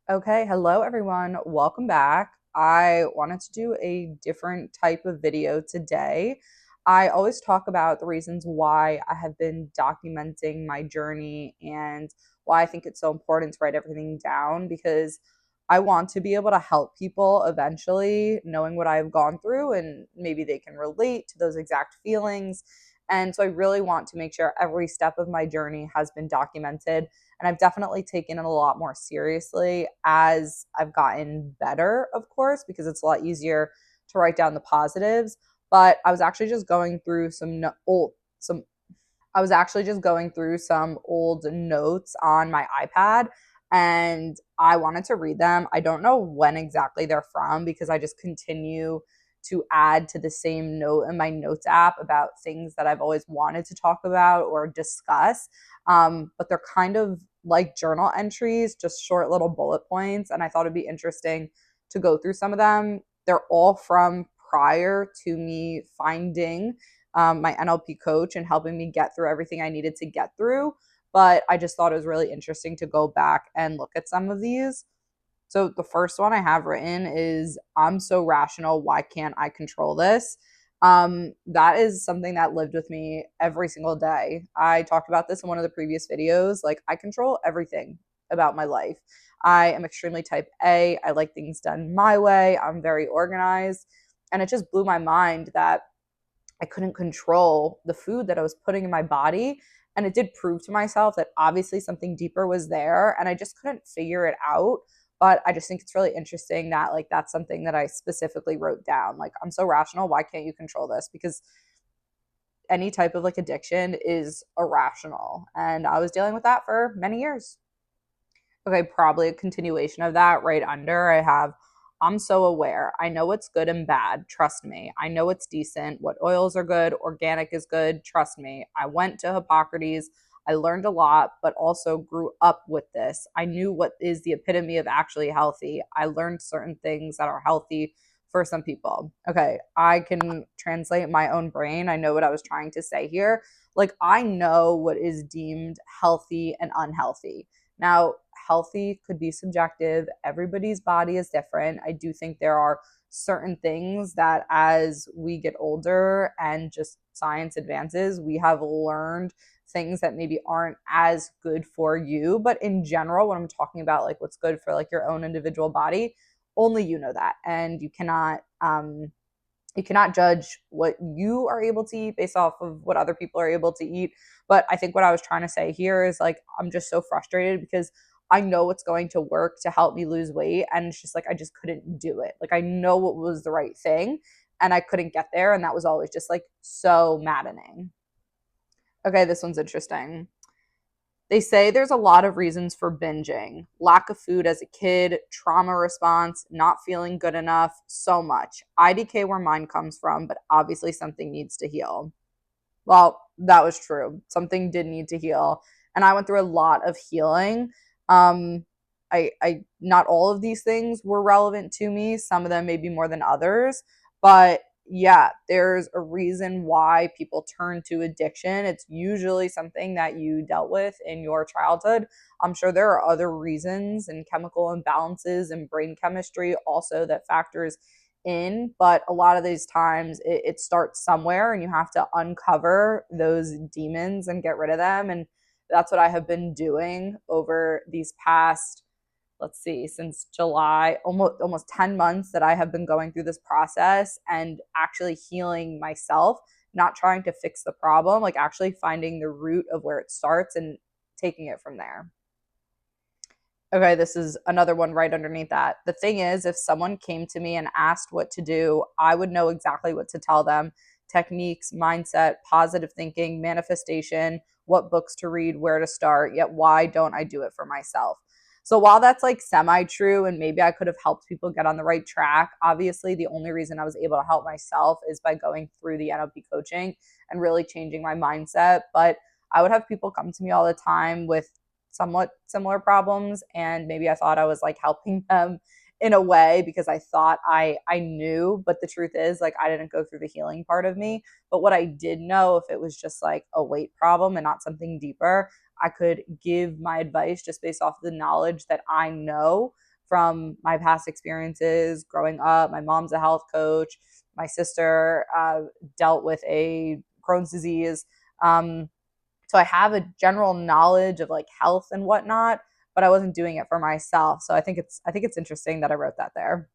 Okay, hello everyone. Welcome back. I wanted to do a different type of video today. I always talk about the reasons why I have been documenting my journey and why I think it's so important to write everything down because I want to be able to help people eventually, knowing what I've gone through, and maybe they can relate to those exact feelings. And so I really want to make sure every step of my journey has been documented, and I've definitely taken it a lot more seriously as I've gotten better, of course, because it's a lot easier to write down the positives. But I was actually just going through some I was actually just going through some old notes on my iPad and I wanted to read them. I don't know when exactly they're from because I just continue to add to the same note in my notes app about things that I've always wanted to talk about or discuss. But they're kind of like journal entries, just short little bullet points. And I thought it'd be interesting to go through some of them. They're all from prior to me finding my NLP coach and helping me get through everything I needed to get through. But I just thought it was really interesting to go back and look at some of these. So the first one I have written is I'm so rational. Why can't I control this? That is something that lived with me every single day. I talked about this in one of the previous videos. Like, I control everything about my life. I am extremely type A. I like things done my way. I'm very organized. And it just blew my mind that I couldn't control the food that I was putting in my body. And it did prove to myself that obviously something deeper was there and I just couldn't figure it out. But I just think it's really interesting that, like, that's something that I specifically wrote down. Like, I'm so rational. Why can't you control this? Because any type of like addiction is irrational. And I was dealing with that for many years. Okay, probably a continuation of that right under. I have I'm so aware. I know what's good and bad. Trust me. I know what's decent. What oils are good. Organic is good. Trust me. I went to Hippocrates. I learned a lot, but also grew up with this. I knew what is the epitome of actually healthy. I learned certain things that are healthy for some people. Okay, I can translate my own brain. I know what I was trying to say here. Like, I know what is deemed healthy and unhealthy. Now, healthy could be subjective. Everybody's body is different. I do think there are certain things that as we get older and just science advances, we have learned things that maybe aren't as good for you. But in general, when I'm talking about like what's good for like your own individual body, only you know that. And you cannot judge what you are able to eat based off of what other people are able to eat. But I think what I was trying to say here is like, I'm just so frustrated because I know what's going to work to help me lose weight. And it's just like, I just couldn't do it. Like, I know what was the right thing and I couldn't get there. And that was always just like so maddening. Okay, this one's interesting. They say there's a lot of reasons for binging: lack of food as a kid, trauma response, not feeling good enough, so much. IDK where mine comes from, but obviously something needs to heal. Well, that was true. Something did need to heal. And I went through a lot of healing. I not all of these things were relevant to me. Some of them maybe more than others. But yeah, there's a reason why people turn to addiction. It's usually something that you dealt with in your childhood. I'm sure there are other reasons and chemical imbalances and brain chemistry also that factors in, but a lot of these times it starts somewhere and you have to uncover those demons and get rid of them. And that's what I have been doing over these past, let's see, since July, almost 10 months that I have been going through this process and actually healing myself, not trying to fix the problem, like actually finding the root of where it starts and taking it from there. Okay, this is another one right underneath that. The thing is, if someone came to me and asked what to do, I would know exactly what to tell them: techniques, mindset, positive thinking, manifestation, what books to read, where to start. Yet, why don't I do it for myself? So, while that's like semi true, and maybe I could have helped people get on the right track, obviously, the only reason I was able to help myself is by going through the NLP coaching and really changing my mindset. But I would have people come to me all the time with somewhat similar problems, and maybe I thought I was like helping them in a way because I thought I knew, but the truth is, like, I didn't go through the healing part of me. But what I did know, if it was just like a weight problem and not something deeper, I could give my advice just based off the knowledge that I know from my past experiences growing up. My mom's a health coach. My sister dealt with a Crohn's disease. So I have a general knowledge of like health and whatnot, but I wasn't doing it for myself. So I think it's interesting that I wrote that there.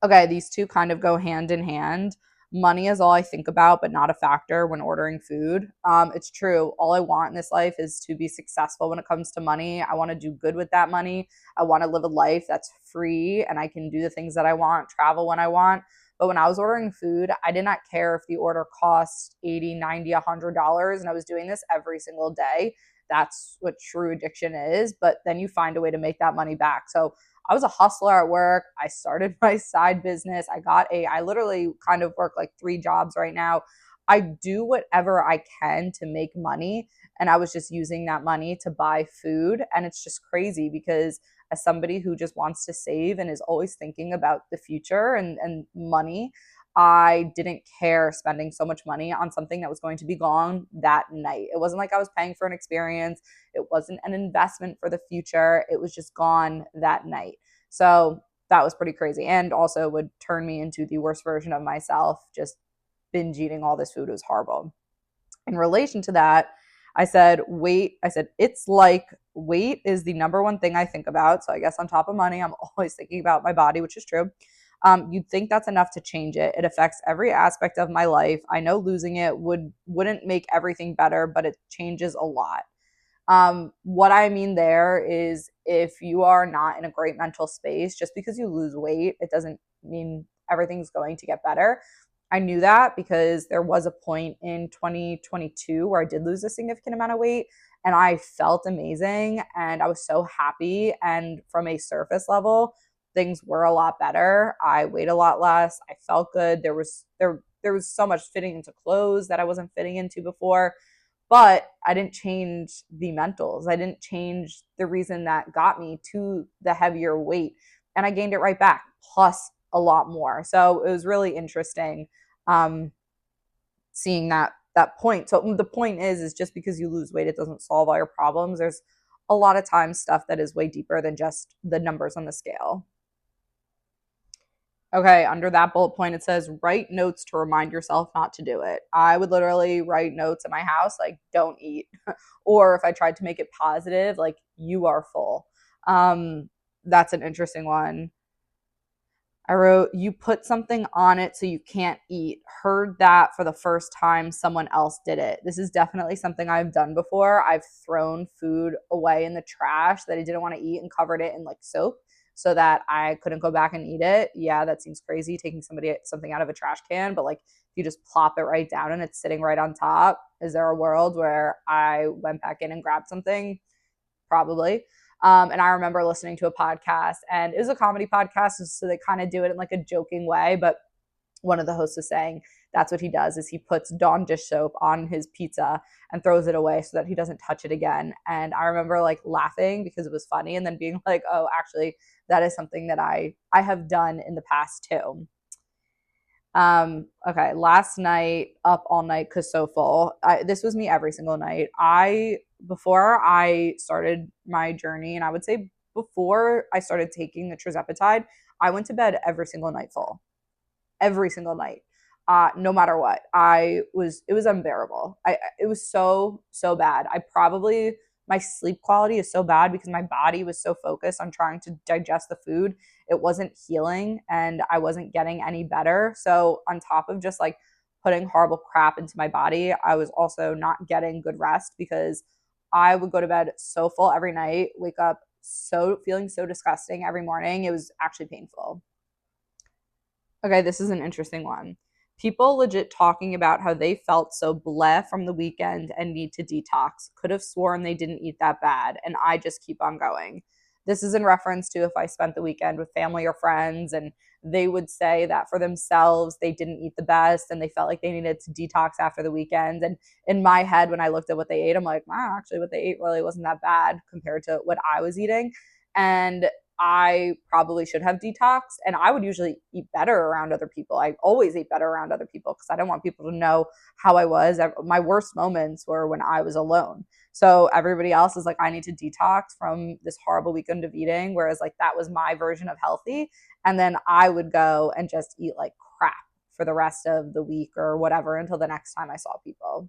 Okay, these two kind of go hand in hand. Money is all I think about, but not a factor when ordering food. It's true. All I want in this life is to be successful when it comes to money. I want to do good with that money. I want to live a life that's free and I can do the things that I want, travel when I want. But when I was ordering food, I did not care if the order cost 80, 90, $100, and I was doing this every single day. That's what true addiction is. But then you find a way to make that money back. So I was a hustler at work. I started my side business. I literally kind of work like 3 jobs right now. I do whatever I can to make money. And I was just using that money to buy food. And it's just crazy because as somebody who just wants to save and is always thinking about the future and money, I didn't care spending so much money on something that was going to be gone that night. It wasn't like I was paying for an experience. It wasn't an investment for the future. It was just gone that night. So that was pretty crazy. And also would turn me into the worst version of myself. Just binge eating all this food was horrible. In relation to that, I said, weight. I said, it's like weight is the number one thing I think about. So I guess on top of money, I'm always thinking about my body, which is true. You'd think that's enough to change it. It affects every aspect of my life. I know losing it wouldn't make everything better, but it changes a lot. What I mean there is if you are not in a great mental space, just because you lose weight, it doesn't mean everything's going to get better. I knew that because there was a point in 2022 where I did lose a significant amount of weight and I felt amazing and I was so happy. And from a surface level, things were a lot better. I weighed a lot less. I felt good. There was so much fitting into clothes that I wasn't fitting into before. But I didn't change the mentals. I didn't change the reason that got me to the heavier weight. And I gained it right back, plus a lot more. So it was really interesting um, seeing that point. So the point is just because you lose weight, it doesn't solve all your problems. There's a lot of times stuff that is way deeper than just the numbers on the scale. Okay, under that bullet point, it says write notes to remind yourself not to do it. I would literally write notes in my house like, don't eat. Or if I tried to make it positive, like, you are full. That's an interesting one. I wrote, you put something on it so you can't eat. Heard that for the first time someone else did it. This is definitely something I've done before. I've thrown food away in the trash that I didn't want to eat and covered it in like soap so that I couldn't go back and eat it. Yeah, that seems crazy taking something out of a trash can, but like if you just plop it right down and it's sitting right on top, is there a world where I went back in and grabbed something? Probably. And I remember listening to a podcast, and it was a comedy podcast, so they kind of do it in like a joking way. But one of the hosts was saying that's what he does is he puts Dawn dish soap on his pizza and throws it away so that he doesn't touch it again. And I remember like laughing because it was funny, and then being like, oh, actually, that is something that I have done in the past too. Okay, last night up all night because so full. This was me every single night. Before I started my journey, and I would say before I started taking the tirzepatide, I went to bed every single night full, every single night, no matter what. It was unbearable. It was so bad. My sleep quality is so bad because my body was so focused on trying to digest the food. It wasn't healing and I wasn't getting any better. So on top of just like putting horrible crap into my body, I was also not getting good rest because I would go to bed so full every night, wake up so feeling so disgusting every morning. It was actually painful. Okay, this is an interesting one. People legit talking about how they felt so bleh from the weekend and need to detox. Could have sworn they didn't eat that bad, and I just keep on going. This is in reference to if I spent the weekend with family or friends and they would say that for themselves they didn't eat the best and they felt like they needed to detox after the weekend. And in my head, when I looked at what they ate, I'm like, wow, actually, what they ate really wasn't that bad compared to what I was eating. And I probably should have detoxed. And I would usually eat better around other people. I always ate better around other people because I didn't want people to know how I was. My worst moments were when I was alone. So everybody else is like, I need to detox from this horrible weekend of eating. Whereas like that was my version of healthy. And then I would go and just eat like crap for the rest of the week or whatever until the next time I saw people.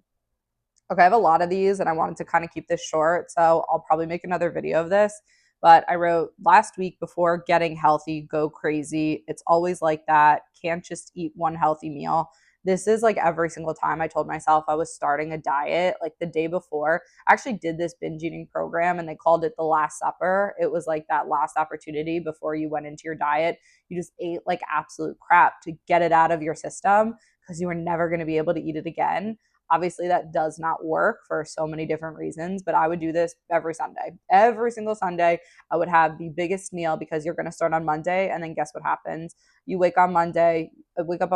Okay, I have a lot of these and I wanted to kind of keep this short, so I'll probably make another video of this. But I wrote last week before getting healthy, go crazy. It's always like that. Can't just eat one healthy meal. This is like every single time I told myself I was starting a diet, like the day before. I actually did this binge eating program and they called it the Last Supper. It was like that last opportunity before you went into your diet. You just ate like absolute crap to get it out of your system because you were never going to be able to eat it again. Obviously, that does not work for so many different reasons, but I would do this every Sunday. Every single Sunday, I would have the biggest meal because you're going to start on Monday. And then guess what happens? You wake up on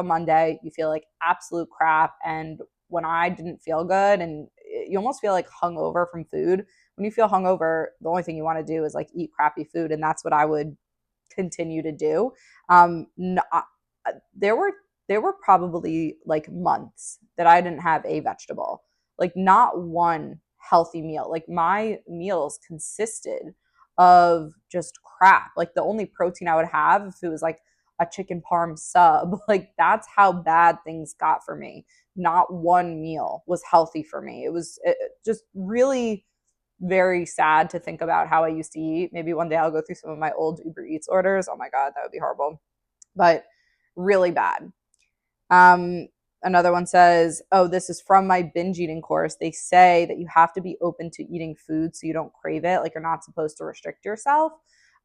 Monday, you feel like absolute crap. And when I didn't feel good, and you almost feel like hungover from food. When you feel hungover, the only thing you want to do is like eat crappy food. And that's what I would continue to do. No, there were there were probably like months that I didn't have a vegetable, like not one healthy meal. Like my meals consisted of just crap. Like the only protein I would have if it was like a chicken parm sub, like that's how bad things got for me. Not one meal was healthy for me. It just really very sad to think about how I used to eat. Maybe one day I'll go through some of my old Uber Eats orders. Oh my God, that would be horrible. But really bad. Um, Another one says, oh, this is from my binge eating course. They say that you have to be open to eating food so you don't crave it. Like you're not supposed to restrict yourself.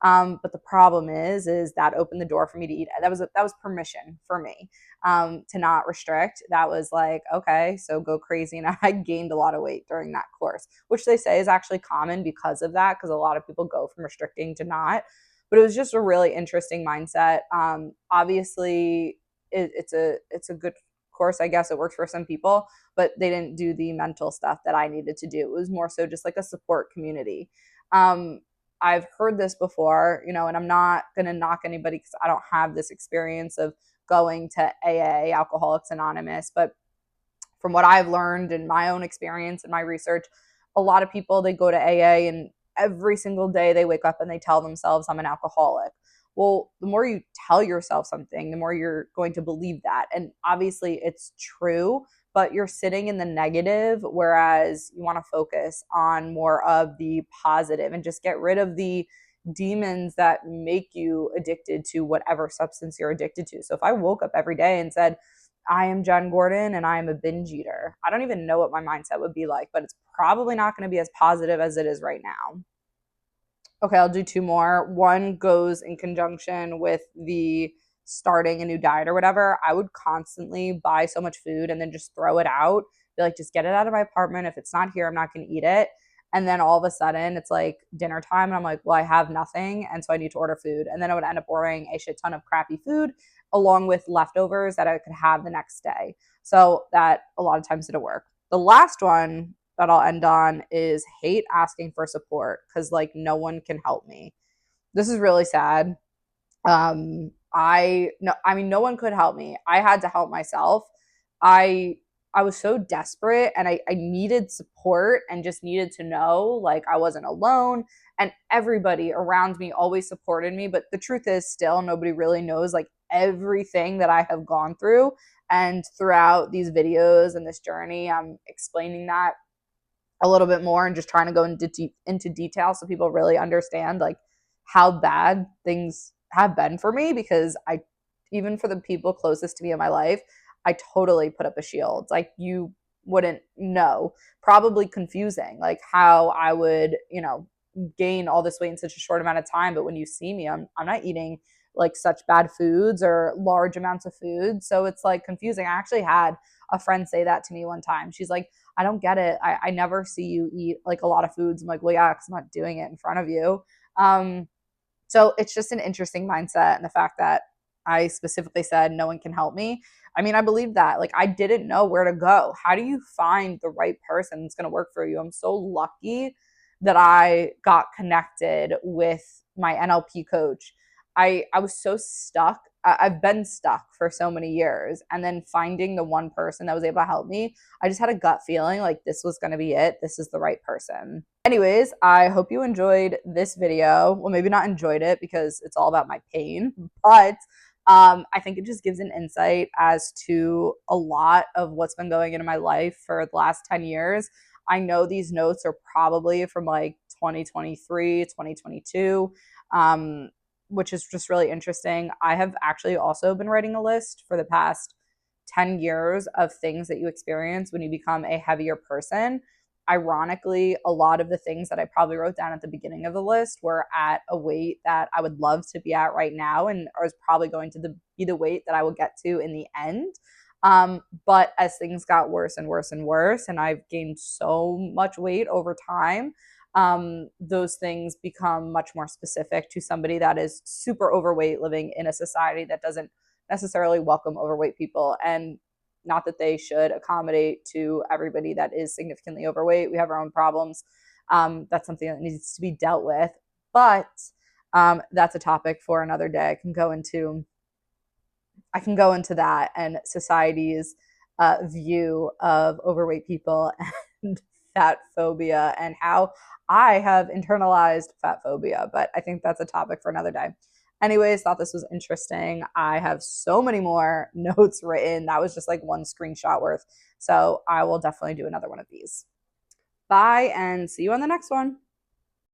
But the problem is that opened the door for me to eat. That was permission for me to not restrict. That was like, okay, so go crazy. And I gained a lot of weight during that course, which they say is actually common because of that, because a lot of people go from restricting to not. But it was just a really interesting mindset. Obviously, it's a good course, I guess. It works for some people, but they didn't do the mental stuff that I needed to do. It was more so just like a support community. I've heard this before, and I'm not going to knock anybody because I don't have this experience of going to AA, Alcoholics Anonymous. But from what I've learned in my own experience and my research, a lot of people, they go to AA and every single day they wake up and they tell themselves, I'm an alcoholic. Well, the more you tell yourself something, the more you're going to believe that. And obviously it's true, but you're sitting in the negative, whereas you want to focus on more of the positive and just get rid of the demons that make you addicted to whatever substance you're addicted to. So if I woke up every day and said, I am Jen Gordon and I am a binge eater, I don't even know what my mindset would be like, but it's probably not going to be as positive as it is right now. Okay, I'll do two more. One goes in conjunction with the starting a new diet or whatever. I would constantly buy so much food and then just throw it out. Be like, just get it out of my apartment. If it's not here, I'm not going to eat it. And then all of a sudden, it's like dinner time, and I'm like, well, I have nothing, and so I need to order food. And then I would end up ordering a shit ton of crappy food along with leftovers that I could have the next day. So that a lot of times didn't work. The last one that I'll end on is hate asking for support because like no one can help me. This is really sad. I no I mean no one could help me. I had to help myself. I I was so desperate and I needed support and just needed to know like I wasn't alone, and everybody around me always supported me. But the truth is still nobody really knows like everything that I have gone through. And throughout these videos and this journey, I'm explaining that a little bit more and just trying to go into detail so people really understand like how bad things have been for me, because I, even for the people closest to me in my life, I totally put up a shield. Like you wouldn't know. Probably confusing like how I would, gain all this weight in such a short amount of time, but when you see me, I'm not eating like such bad foods or large amounts of food. So it's like confusing. I actually had a friend say that to me one time. She's like, I don't get it. I never see you eat like a lot of foods. I'm like, well, yeah, because I'm not doing it in front of you. So it's just an interesting mindset. And the fact that I specifically said no one can help me. I mean, I believe that. Like, I didn't know where to go. How do you find the right person that's going to work for you? I'm so lucky that I got connected with my NLP coach, I was so stuck. I've been stuck for so many years. And then finding the one person that was able to help me, I just had a gut feeling like this was going to be it. This is the right person. Anyways, I hope you enjoyed this video. Well, maybe not enjoyed it because it's all about my pain, but I think it just gives an insight as to a lot of what's been going into my life for the last 10 years. I know these notes are probably from like 2023, 2022. Which is just really interesting. I have actually also been writing a list for the past 10 years of things that you experience when you become a heavier person. Ironically, a lot of the things that I probably wrote down at the beginning of the list were at a weight that I would love to be at right now and is probably going to be the weight that I will get to in the end. But as things got worse and worse and worse, and I've gained so much weight over time, those things become much more specific to somebody that is super overweight living in a society that doesn't necessarily welcome overweight people. And not that they should accommodate to everybody that is significantly overweight. We have our own problems. That's something that needs to be dealt with. But that's a topic for another day. I can go into that and society's view of overweight people and fat phobia and how I have internalized fat phobia, but I think that's a topic for another day. Anyways, thought this was interesting. I have so many more notes written. That was just like one screenshot worth. So I will definitely do another one of these. Bye and see you on the next one.